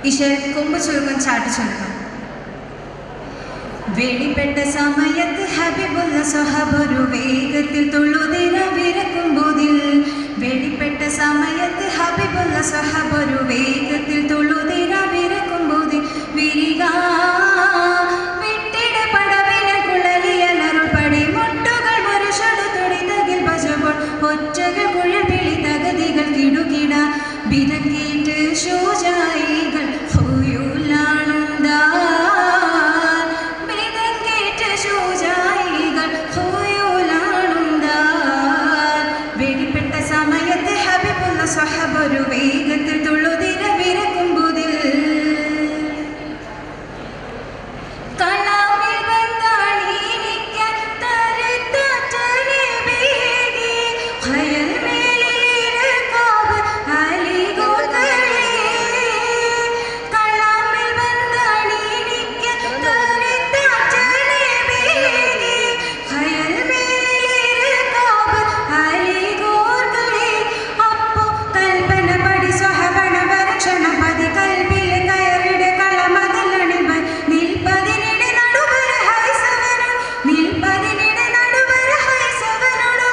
ഈശ്വർ കൊമ്പ് ചുരുക്കം ചാട്ടി ചൊല്ലുന്നു. വെളിപ്പെട്ട സമയത്ത് ഹബീബുള്ള സ്വഹബൊരു വേഗത്തിൽ തുള്ളുതിര വിരക്കുമ്പോതിൽ. വെളിപ്പെട്ട സമയത്ത് ഹബീബുള്ള സ്വഹബൊരു വേഗത്തിൽ തുള്ളുതിര വിരക്കുമ്പോതിൽ. വിരിക വിട്ടിട പടവിന കുഴലിയലരുൾ പടി മുട്ടുകൾ മുരശടു തുടിതകിൽ ഭജപ്പോൾ ഒറ്റകൾ കുഴപ്പിളി തകതികൾ കിടുകിട ബിരക്കേറ്റ് ശൂജായികൾ ഹുയുലാണുണ്ടാ. വെളിപ്പെട്ട സമയത്ത് ഹബീബുള്ള സ്വഹബൊരു വേഗത്തിൽ തുള്ളുതിര വിരക്കുമ്പോതിൽ. കളാമിൽ വന്നാണിരിക്കാൻ തരുത്താറ്റനെ വേഗി ഖയൽ മേലിലിരക്കാവ് അലിഗോകളെ. കളാമിൽ വന്നാണിരിക്കാൻ തരുത്താറ്റനെ വേഗി ഖയൽ മേലിലിരക്കാവ് അലിഗോകളെ. അപ്പോ കൽപ്പന പടി സ്വഹബണ വരക്ഷണ പതി കൽബിലെ കയറിട കളമതലണിവൻ നിൽപ്പതിനിടെ നടുവര ഹൈസവനോട്. നിൽപ്പതിനിടെ നടുവര ഹൈസവനോട്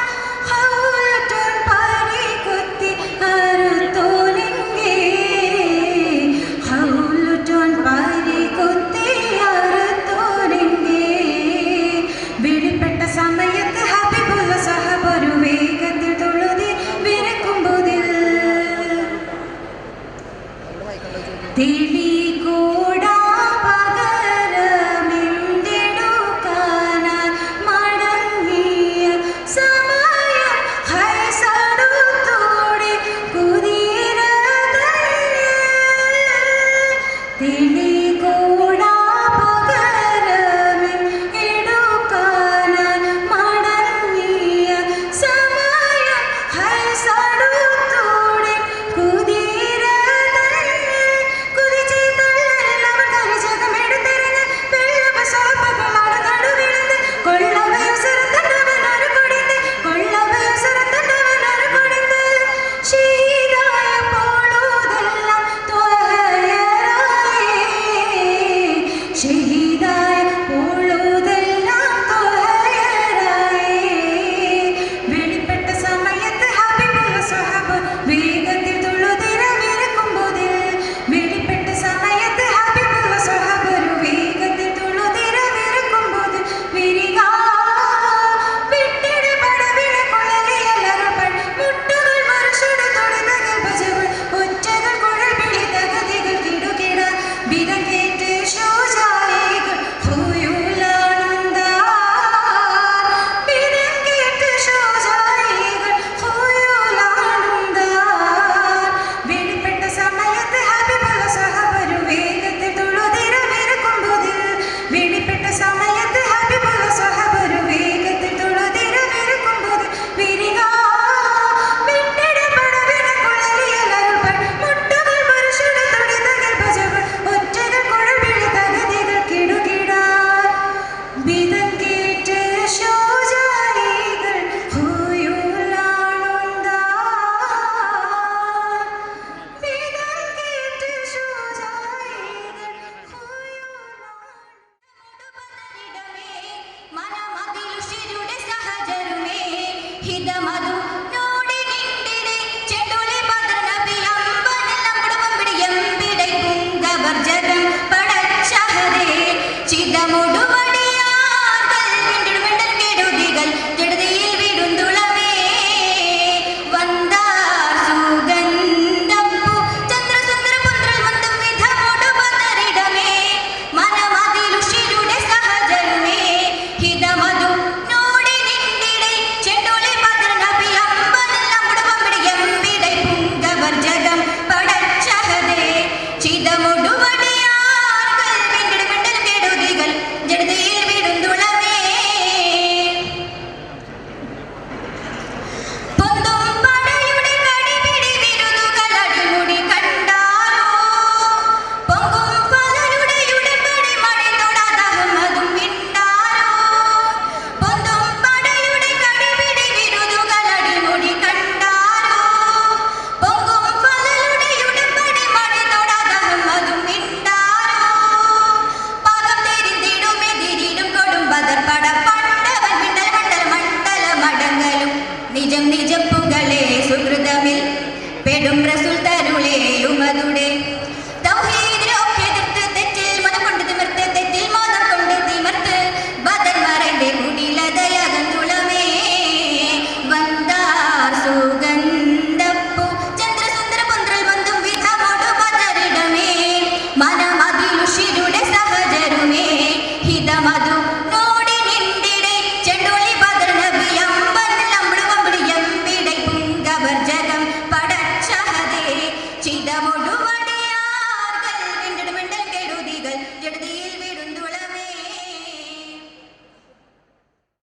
ഹൗലറ്റോൻ പാരി കുത്തി അറുത്തോലെങ്കേ. ഹൗലറ്റോൻ പാരി കുത്തി അറുത്തോലെങ്കേ. വെളിപ്പെട്ട സമയത്ത് ഹബീബുള്ള സ്വഹബൊരു വേഗത്തിൽ തുള്ളുതി വിരക്കുമ്പോതിൽ. തെളി